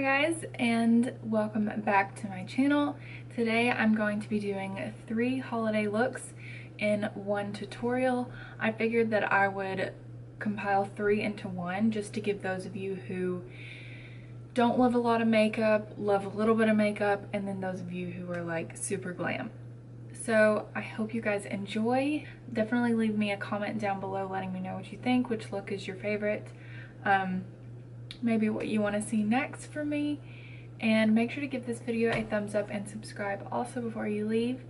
guys, and welcome back to my channel. Today I'm going to be doing 3 holiday looks in one tutorial. I figured that I would compile 3 into one just to give those of you who don't love a lot of makeup, love a little bit of makeup, and then those of you who are like super glam. So I hope you guys enjoy. Definitely leave me a comment down below letting me know what you think, which look is your favorite. Maybe what you want to see next from me, and make sure to give this video a thumbs up and subscribe also before you leave.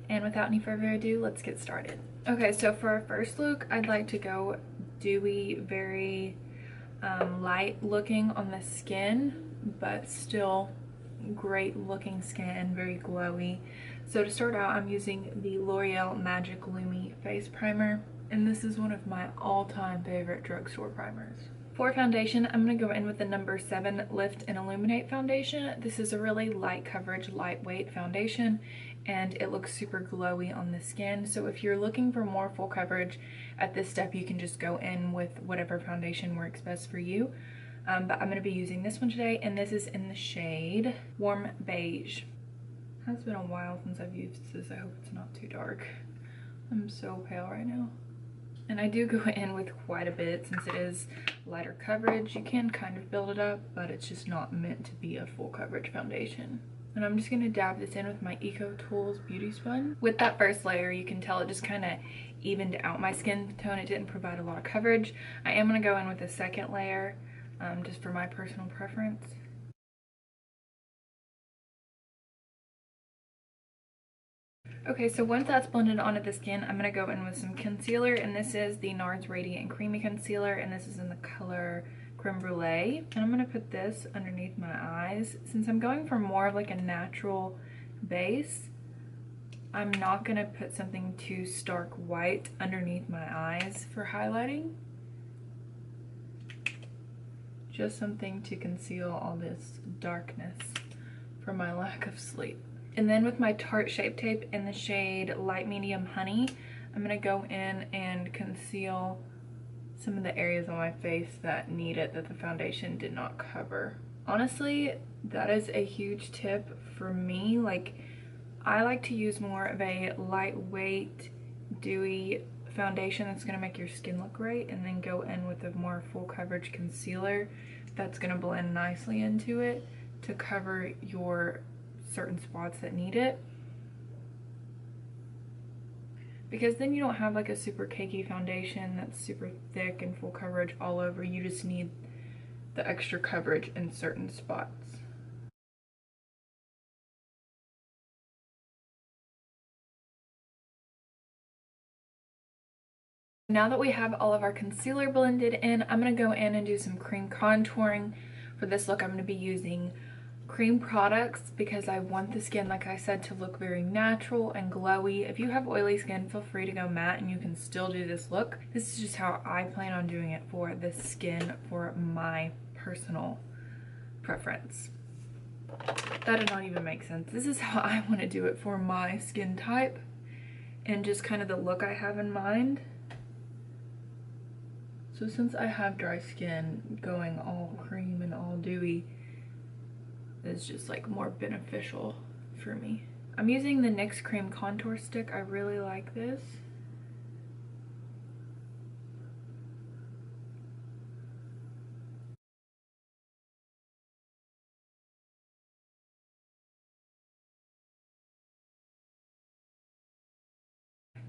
And without any further ado, let's get started. Okay, so for our first look, I'd like to go dewy, very light looking on the skin, but still great looking skin, very glowy. So to start out, I'm using the L'Oreal Magic Lumi Face Primer, and this is one of my all-time favorite drugstore primers. For foundation, I'm going to go in with the number 7 Lift and Illuminate foundation. This is a really light coverage, lightweight foundation, and it looks super glowy on the skin. So if you're looking for more full coverage at this step, you can just go in with whatever foundation works best for you. But I'm going to be using this one today, and this is in the shade Warm Beige. It has been a while since I've used this. I hope it's not too dark. I'm so pale right now. And I do go in with quite a bit since it is lighter coverage. You can kind of build it up, but it's just not meant to be a full coverage foundation. And I'm just going to dab this in with my Eco Tools Beauty Sponge. With that first layer, you can tell it just kind of evened out my skin tone. It didn't provide a lot of coverage. I am going to go in with a second layer, just for my personal preference. Okay, so once that's blended onto the skin, I'm going to go in with some concealer, and this is the NARS Radiant and Creamy Concealer, and this is in the color Creme Brulee. And I'm going to put this underneath my eyes. Since I'm going for more of like a natural base, I'm not going to put something too stark white underneath my eyes for highlighting. Just something to conceal all this darkness from my lack of sleep. And then with my Tarte Shape Tape in the shade Light Medium Honey, I'm going to go in and conceal some of the areas on my face that need it, that the foundation did not cover. Honestly, that is a huge tip for me. Like, I like to use more of a lightweight, dewy foundation that's going to make your skin look great, and then go in with a more full coverage concealer that's going to blend nicely into it to cover your certain spots that need it, because then you don't have like a super cakey foundation that's super thick and full coverage all over. You just need the extra coverage in certain spots. Now that we have all of our concealer blended in, I'm going to go in and do some cream contouring. For this look, I'm going to be using cream products because I want the skin, like I said, to look very natural and glowy. If you have oily skin, feel free to go matte and you can still do this look. This is just how I plan on doing it for this skin, for my personal preference. That did not even make sense. This is how I want to do it for my skin type and just kind of the look I have in mind. So since I have dry skin, going all cream and all dewy is just like more beneficial for me. I'm using the NYX Cream Contour Stick. I really like this.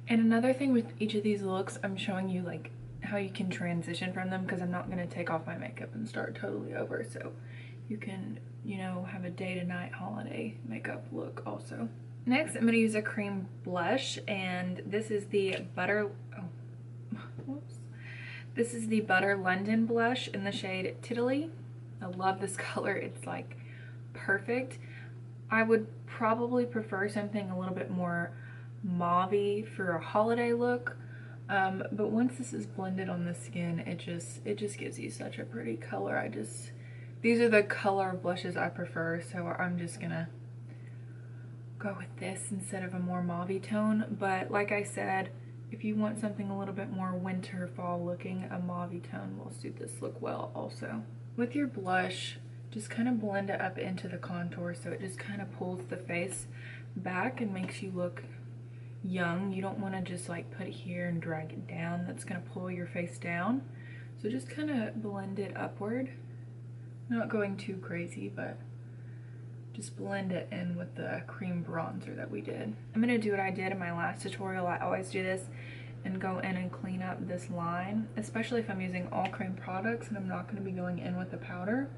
And another thing with each of these looks, I'm showing you like how you can transition from them, because I'm not going to take off my makeup and start totally over, so you can, you know, have a day to night holiday makeup look also. Next, I'm going to use a cream blush, and this is the This is the Butter London blush in the shade Tiddly. I love this color. It's like perfect. I would probably prefer something a little bit more mauve-y for a holiday look. But once this is blended on the skin, it just gives you such a pretty color. These are the color blushes I prefer, so I'm just gonna go with this instead of a more mauve tone. But like I said, if you want something a little bit more winter fall looking, a mauve tone will suit this look well also. With your blush, just kind of blend it up into the contour so it just kind of pulls the face back and makes you look young. You don't want to just like put it here and drag it down. That's going to pull your face down. So just kind of blend it upward. Not going too crazy, but just blend it in with the cream bronzer that we did. I'm going to do what I did in my last tutorial. I always do this and go in and clean up this line, especially if I'm using all cream products and I'm not going to be going in with a powder.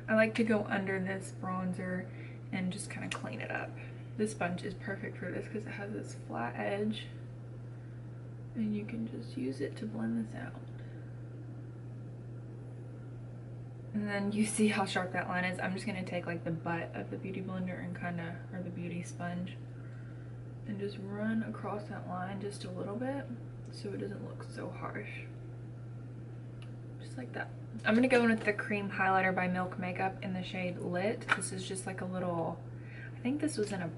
I like to go under this bronzer and just kind of clean it up. This sponge is perfect for this because it has this flat edge and you can just use it to blend this out. And then you see how sharp that line is. I'm just going to take like the butt of the beauty blender and kind of, or the beauty sponge, and just run across that line just a little bit so it doesn't look so harsh. Just like that. I'm going to go in with the cream highlighter by Milk Makeup in the shade Lit. This is just like a little, I think this was in a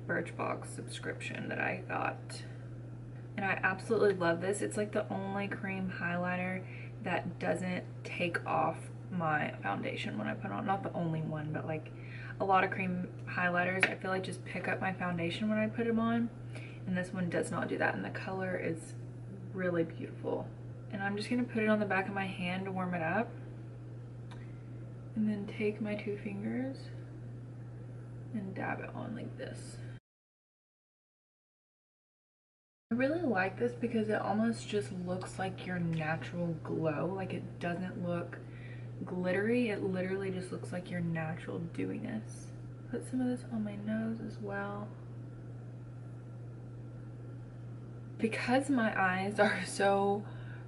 Birchbox subscription that I got. And I absolutely love this. It's like the only cream highlighter that doesn't take off my foundation when I put on. Not the only one, but like a lot of cream highlighters I feel like just pick up my foundation when I put them on, and this one does not do that, and the color is really beautiful. And I'm just going to put it on the back of my hand to warm it up, and then take my two fingers and dab it on like this. I really like this because it almost just looks like your natural glow. Like it doesn't look glittery, it literally just looks like your natural dewiness. Put some of this on my nose as well. Because my eyes are so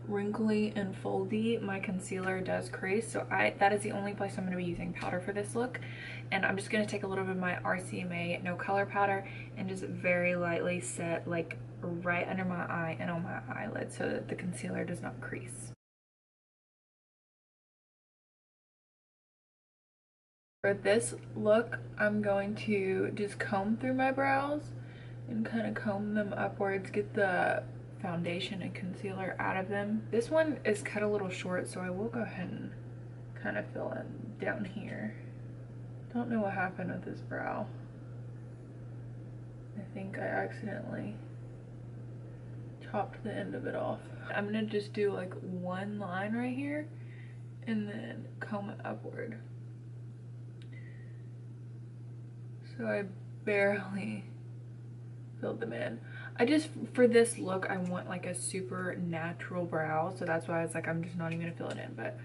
wrinkly and foldy, my concealer does crease, so that is the only place I'm going to be using powder for this look. And I'm just going to take a little bit of my RCMA No Color powder and just very lightly set like right under my eye and on my eyelid so that the concealer does not crease. For this look, I'm going to just comb through my brows and kind of comb them upwards, get the foundation and concealer out of them. This one is cut a little short, so I will go ahead and kind of fill in down here. Don't know what happened with this brow. I think I accidentally chopped the end of it off. I'm gonna just do like one line right here and then comb it upward. So I barely filled them in. For this look, I want like a super natural brow, so that's why I was like, I'm just not even gonna fill it in, but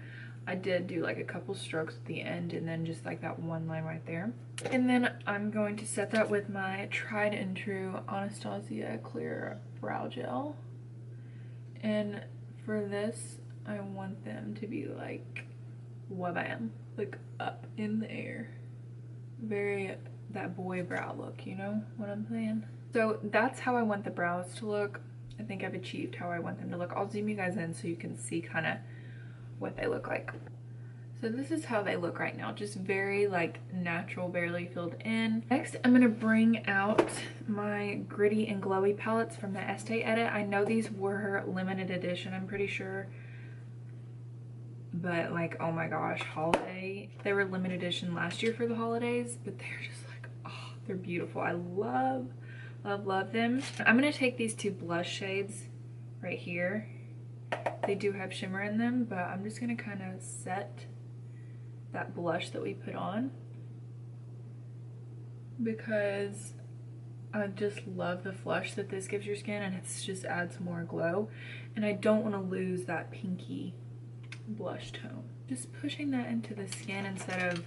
I did do like a couple strokes at the end and then just like that one line right there. And then I'm going to set that with my tried and true Anastasia Clear Brow Gel. And for this, I want them to be like, wabam, like up in the air. Very that boy brow look, you know what I'm saying? So that's how I want the brows to look. I think I've achieved how I want them to look. I'll zoom you guys in so you can see kind of what they look like. So this is how they look right now, just very like natural, barely filled in. Next, I'm gonna bring out my Gritty and Glowy palettes from the Estee Edit. I know these were limited edition, I'm pretty sure, but like, oh my gosh, holiday. They were limited edition last year for the holidays, but they're just like, oh, they're beautiful. I love, love, love them. I'm gonna take these two blush shades right here. They do have shimmer in them, but I'm just gonna kind of set that blush that we put on because I just love the flush that this gives your skin, and it just adds more glow, and I don't want to lose that pinky blush tone. Just pushing that into the skin instead of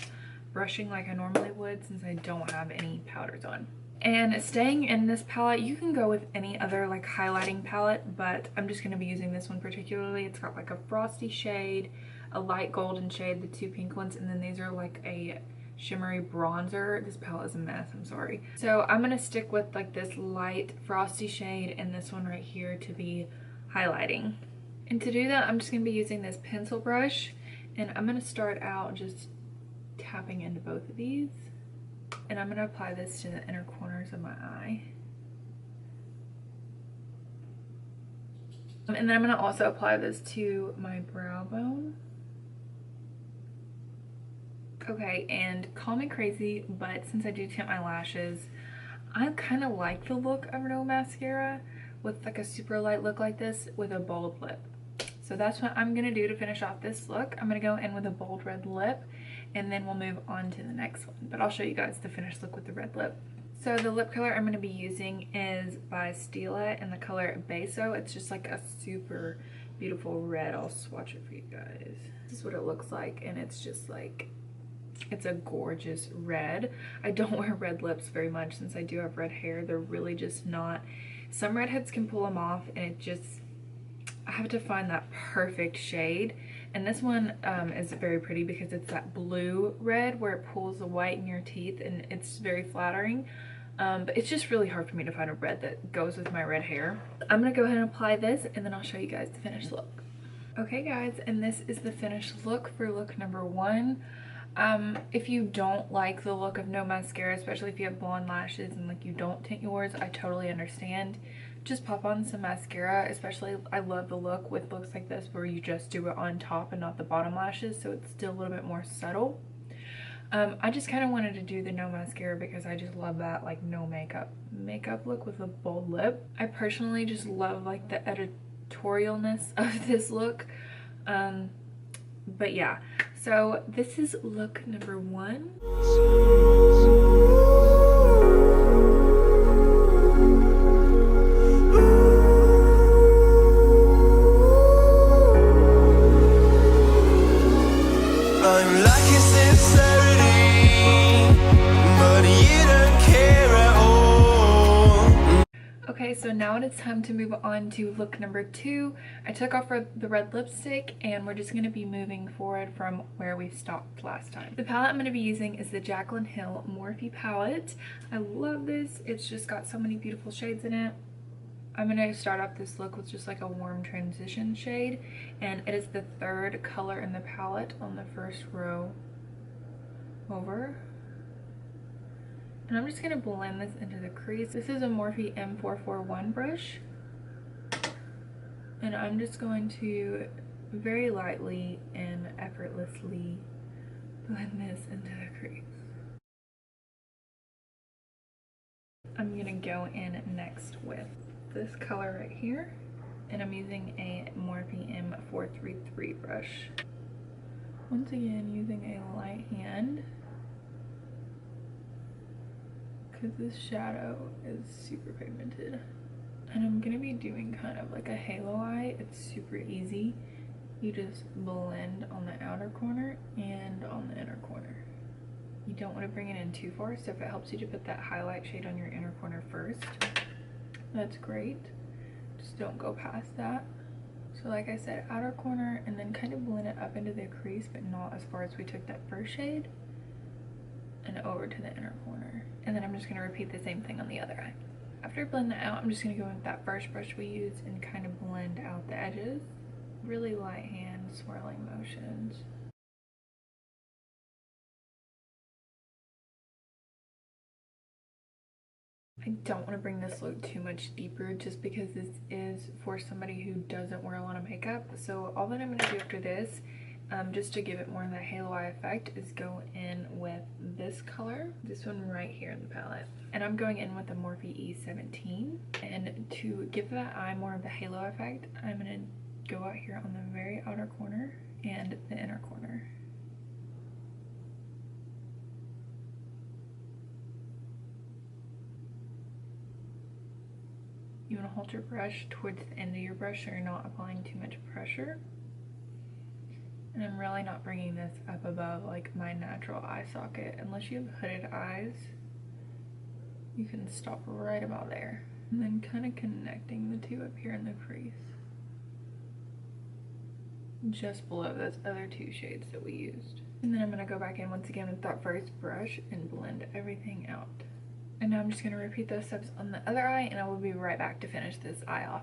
brushing like I normally would, since I don't have any powders on. And staying in this palette, you can go with any other like highlighting palette, but I'm just going to be using this one particularly. It's got like a frosty shade, a light golden shade, the two pink ones, and then these are like a shimmery bronzer. This palette is a mess, I'm sorry. So I'm going to stick with like this light frosty shade and this one right here to be highlighting. And to do that, I'm just going to be using this pencil brush, and I'm going to start out just tapping into both of these, and I'm going to apply this to the inner corners of my eye. And then I'm going to also apply this to my brow bone. Okay, and call me crazy, but since I do tint my lashes, I kind of like the look of no mascara with like a super light look like this with a bold lip. So that's what I'm gonna do to finish off this look. I'm gonna go in with a bold red lip, and then we'll move on to the next one. But I'll show you guys the finished look with the red lip. So the lip color I'm gonna be using is by Stila in the color Beso. It's just like a super beautiful red. I'll swatch it for you guys. This is what it looks like, and it's just like, it's a gorgeous red. I don't wear red lips very much since I do have red hair. They're really just not, some redheads can pull them off, and it just, I have to find that perfect shade. And this one is very pretty because it's that blue red where it pulls the white in your teeth, and it's very flattering. But it's just really hard for me to find a red that goes with my red hair. I'm gonna go ahead and apply this, and then I'll show you guys the finished look. Okay guys, and this is the finished look for look number 1. If you don't like the look of no mascara, especially if you have blonde lashes and like you don't tint yours, I totally understand. Just pop on some mascara. Especially, I love the look with looks like this where you just do it on top and not the bottom lashes, so it's still a little bit more subtle. I just kind of wanted to do the no mascara because I just love that like no makeup look with a bold lip. I personally just love like the editorialness of this look. But yeah, so this is look number 1. I'm lacking sincerity, but you don't care at all. Okay, so now it is time to move on to look number 2. I took off the red lipstick, and we're just going to be moving forward from where we stopped last time. The palette I'm going to be using is the Jaclyn Hill Morphe palette. I love this. It's just got so many beautiful shades in it. I'm going to start off this look with just like a warm transition shade, and it is the 3rd color in the palette on the first row over. And I'm just going to blend this into the crease. This is a Morphe M441 brush, and I'm just going to very lightly and effortlessly blend this into the crease. I'm going to go in next with this color right here, and I'm using a Morphe M433 brush. Once again, using a light hand, because this shadow is super pigmented. And I'm gonna be doing kind of like a halo eye. It's super easy. You just blend on the outer corner and on the inner corner. You don't want to bring it in too far, so if it helps you to put that highlight shade on your inner corner first, that's great. Just don't go past that. So like I said, outer corner, and then kind of blend it up into the crease, but not as far as we took that first shade, and over to the inner corner. And then I'm just going to repeat the same thing on the other eye. After I blend that out, I'm just going to go in with that first brush we used and kind of blend out the edges. Really light hand swirling motions. I don't want to bring this look too much deeper just because this is for somebody who doesn't wear a lot of makeup. So all that I'm going to do after this, just to give it more of that halo eye effect, is go in with this color, this one right here in the palette. And I'm going in with the Morphe E17. And to give that eye more of the halo effect, I'm going to go out here on the very outer corner and the inner corner. You want to hold your brush towards the end of your brush so you're not applying too much pressure. And I'm really not bringing this up above like my natural eye socket. Unless you have hooded eyes, you can stop right about there. And then kind of connecting the two up here in the crease. Just below those other 2 shades that we used. And then I'm going to go back in once again with that first brush and blend everything out. And now I'm just going to repeat those steps on the other eye, and I will be right back to finish this eye off.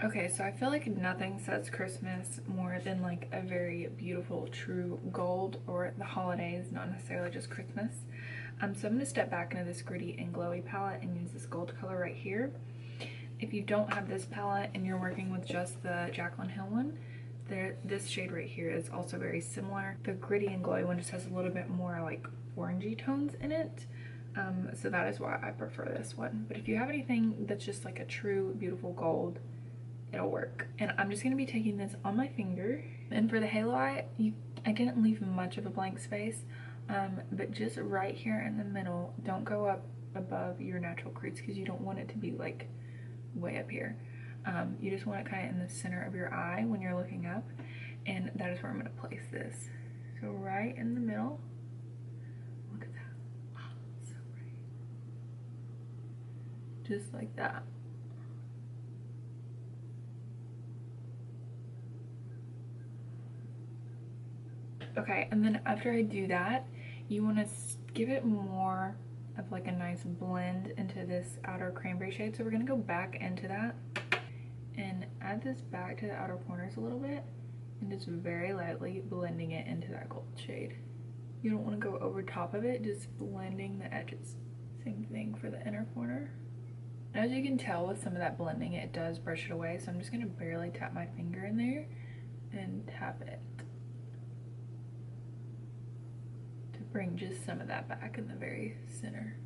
Okay, so I feel like nothing says Christmas more than like a very beautiful true gold, or the holidays, not necessarily just Christmas. So I'm going to step back into this Gritty and Glowy palette and use this gold color right here. If you don't have this palette and you're working with just the Jaclyn Hill one, This shade right here is also very similar. The gritty and glowy one just has a little bit more like orangey tones in it. So that is why I prefer this one. But if you have anything that's just like a true beautiful gold, it'll work. And I'm just gonna be taking this on my finger. And for the halo eye, I didn't leave much of a blank space, but just right here in the middle, don't go up above your natural crease because you don't want it to be like way up here. You just want it kind of in the center of your eye when you're looking up, and that is where I'm gonna place this. So right in the middle. Look at that. Oh, so bright. Just like that. Okay, and then after I do that, you want to give it more of like a nice blend into this outer cranberry shade. So we're going to go back into that and add this back to the outer corners a little bit and just very lightly blending it into that gold shade. You don't want to go over top of it, just blending the edges. Same thing for the inner corner. As you can tell with some of that blending, it does brush it away, so I'm just going to barely tap my finger in there and tap it to bring just some of that back in the very center.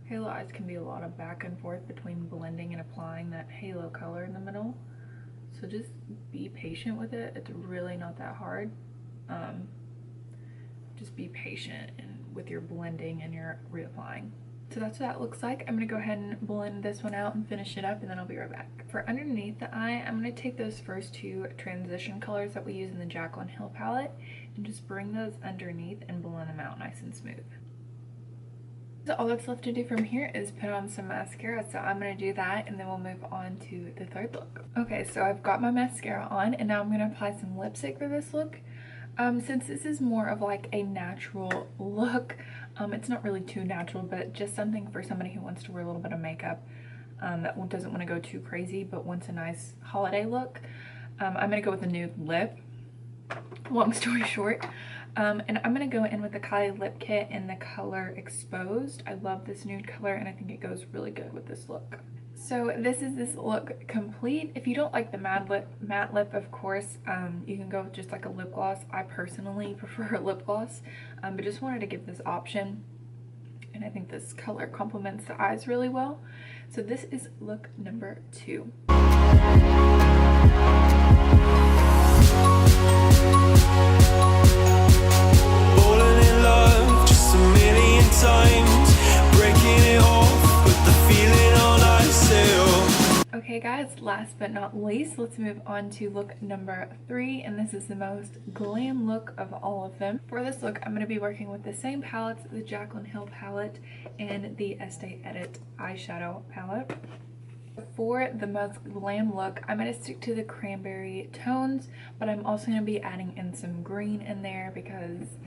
Halo eyes can be a lot of back and forth between blending and applying that halo color in the middle, so just be patient with it. It's really not that hard. Just be patient with your blending and your reapplying. So that's what that looks like. I'm gonna go ahead and blend this one out and finish it up, and then I'll be right back. For underneath the eye, I'm gonna take those first two transition colors that we use in the Jaclyn Hill palette and just bring those underneath and blend them out nice and smooth. So all that's left to do from here is put on some mascara, so I'm gonna do that and then we'll move on to the third look. Okay, so I've got my mascara on and now I'm gonna apply some lipstick for this look. Since this is more of like a natural look, it's not really too natural, but just something for somebody who wants to wear a little bit of makeup, that doesn't want to go too crazy but wants a nice holiday look. I'm gonna go with a nude lip, long story short. And I'm gonna go in with the Kylie Lip Kit in the color Exposed. I love this nude color and I think it goes really good with this look. So this is this look complete. If you don't like the matte lip, of course, you can go with just like a lip gloss. I personally prefer a lip gloss, but just wanted to give this option. And I think this color complements the eyes really well. So this is look number 2. Falling in love just a million times, breaking it off with the feeling on ice. Okay guys, last but not least, let's move on to look number 3, and this is the most glam look of all of them. For this look, I'm going to be working with the same palettes, the Jaclyn Hill palette and the Estee Edit eyeshadow palette. For the most glam look, I'm going to stick to the cranberry tones, but I'm also going to be adding in some green in there because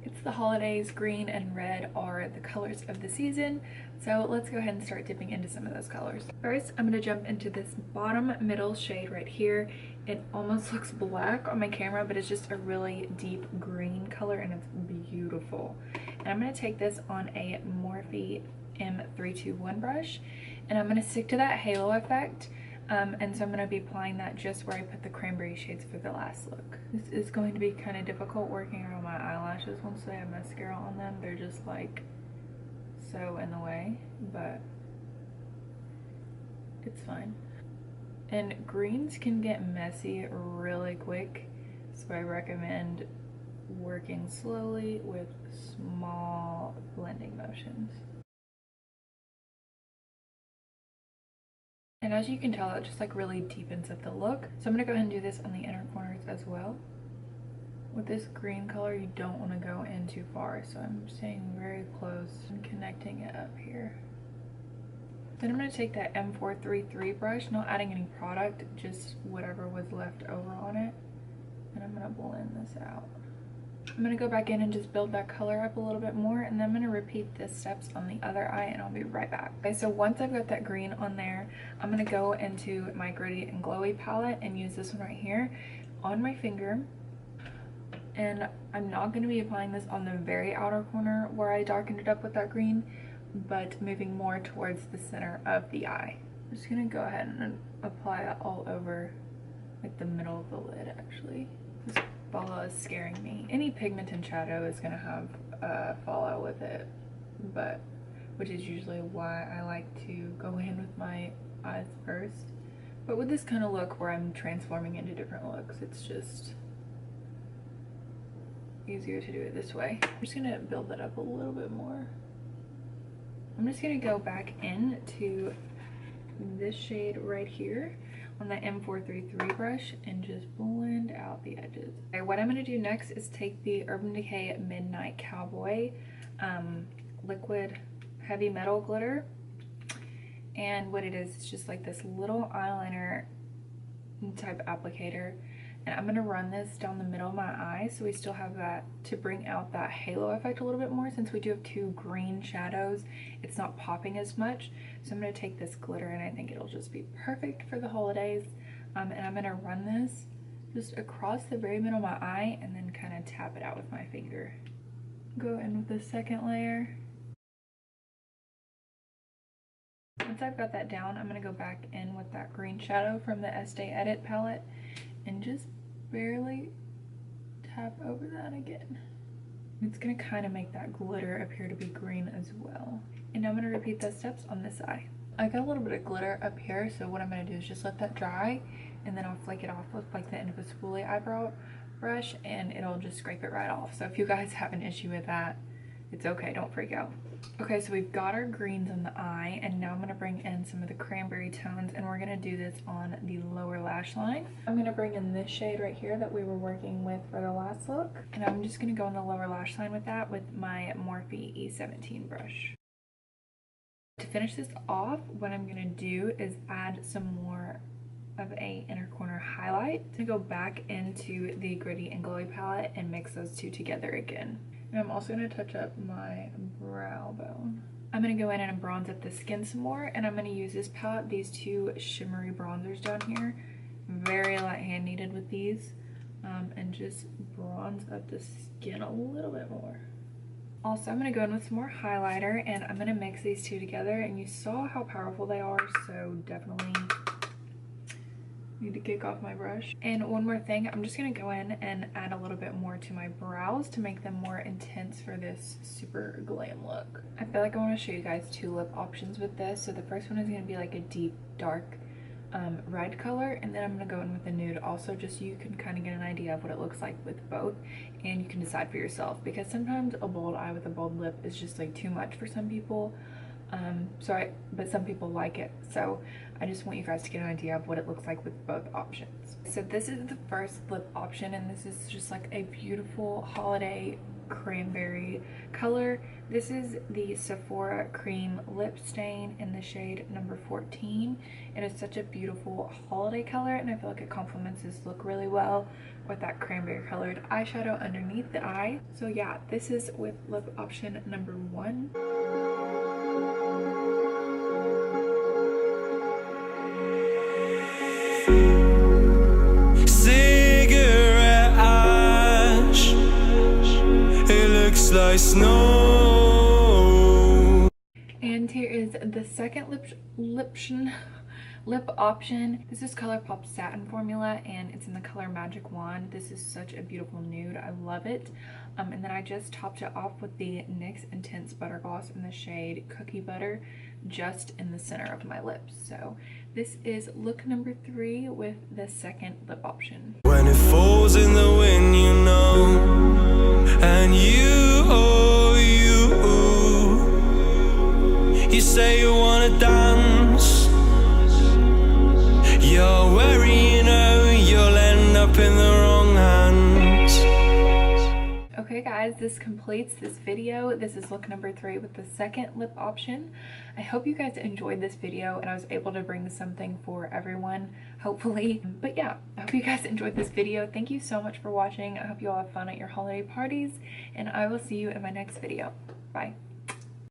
it's the holidays. Green and red are the colors of the season, so let's go ahead and start dipping into some of those colors. First, I'm going to jump into this bottom middle shade right here. It almost looks black on my camera, but it's just a really deep green color and it's beautiful. And I'm going to take this on a Morphe M321 brush, and I'm going to stick to that halo effect, and so I'm going to be applying that just where I put the cranberry shades for the last look. This is going to be kind of difficult working around my eyelashes once they have mascara on them. They're just like so in the way, but it's fine. And greens can get messy really quick, so I recommend working slowly with small blending motions. And as you can tell, it just like really deepens up the look. So I'm gonna go ahead and do this on the inner corners as well. With this green color, you don't want to go in too far, so I'm staying very close and connecting it up here. Then I'm going to take that M433 brush, not adding any product, just whatever was left over on it, and I'm going to blend this out. I'm going to go back in and just build that color up a little bit more, and then I'm going to repeat the steps on the other eye, and I'll be right back. Okay, so once I've got that green on there, I'm going to go into my Gritty and Glowy palette and use this one right here on my finger. And I'm not going to be applying this on the very outer corner where I darkened it up with that green, but moving more towards the center of the eye. I'm just going to go ahead and apply that all over like the middle of the lid actually. This fallout is scaring me. Any pigment and shadow is gonna have fallout with it, but which is usually why I like to go in with my eyes first. But with this kind of look where I'm transforming into different looks, it's just easier to do it this way. I'm just gonna build that up a little bit more. I'm just gonna go back into this shade right here on the M433 brush and just blend out the edges. Okay, what I'm gonna do next is take the Urban Decay Midnight Cowboy liquid heavy metal glitter, and what it is, it's just like this little eyeliner type applicator, and I'm gonna run this down the middle of my eye so we still have that to bring out that halo effect a little bit more. Since we do have two green shadows, it's not popping as much. So I'm gonna take this glitter and I think it'll just be perfect for the holidays. And I'm gonna run this just across the very middle of my eye and then kind of tap it out with my finger. Go in with the second layer. Once I've got that down, I'm gonna go back in with that green shadow from the Estee Edit palette and just barely tap over that again. It's gonna kind of make that glitter appear to be green as well. And I'm gonna repeat those steps on this eye. I got a little bit of glitter up here, so what I'm gonna do is just let that dry, and then I'll flake it off with like the end of a spoolie eyebrow brush, and it'll just scrape it right off. So if you guys have an issue with that, it's okay, don't freak out. Okay, so we've got our greens on the eye, and now I'm gonna bring in some of the cranberry tones, and we're gonna do this on the lower lash line. I'm gonna bring in this shade right here that we were working with for the last look, and I'm just gonna go on the lower lash line with that with my Morphe E17 brush. To finish this off, what I'm gonna do is add some more of a inner corner highlight to go back into the Gritty and Glowy palette and mix those two together again. And I'm also going to touch up my brow bone. I'm going to go in and bronze up the skin some more, and I'm going to use this palette, these two shimmery bronzers down here. Very light hand kneaded with these, and just bronze up the skin a little bit more. Also, I'm going to go in with some more highlighter, and I'm going to mix these two together, and you saw how powerful they are, so definitely need to kick off my brush. And one more thing, I'm just gonna go in and add a little bit more to my brows to make them more intense for this super glam look. I feel like I want to show you guys two lip options with this. So the first one is going to be like a deep dark red color, and then I'm going to go in with a nude also, just so you can kind of get an idea of what it looks like with both, and you can decide for yourself, because sometimes a bold eye with a bold lip is just like too much for some people. But some people like it, so I just want you guys to get an idea of what it looks like with both options. So this is the first lip option, and this is just like a beautiful holiday cranberry color. This is the Sephora Cream Lip Stain in the shade number 14. It is such a beautiful holiday color, and I feel like it complements this look really well with that cranberry colored eyeshadow underneath the eye. So yeah, this is with lip option number 1. Cigarette ash, it looks like snow. And here is the second lip option. This is ColourPop Satin Formula, and it's in the color Magic Wand. This is such a beautiful nude, I love it. And then I just topped it off with the NYX Intense Butter Gloss in the shade Cookie Butter, just in the center of my lips. So this is look number 3 with the second lip option. When it falls in the wind, you know, and you say you wanna dance, you're wary, you know, you'll end up in the wrong hands. Okay guys, this completes this video. This is look number 3 with the second lip option. I hope you guys enjoyed this video and I was able to bring something for everyone, hopefully. But yeah, I hope you guys enjoyed this video. Thank you so much for watching. I hope you all have fun at your holiday parties, and I will see you in my next video. Bye.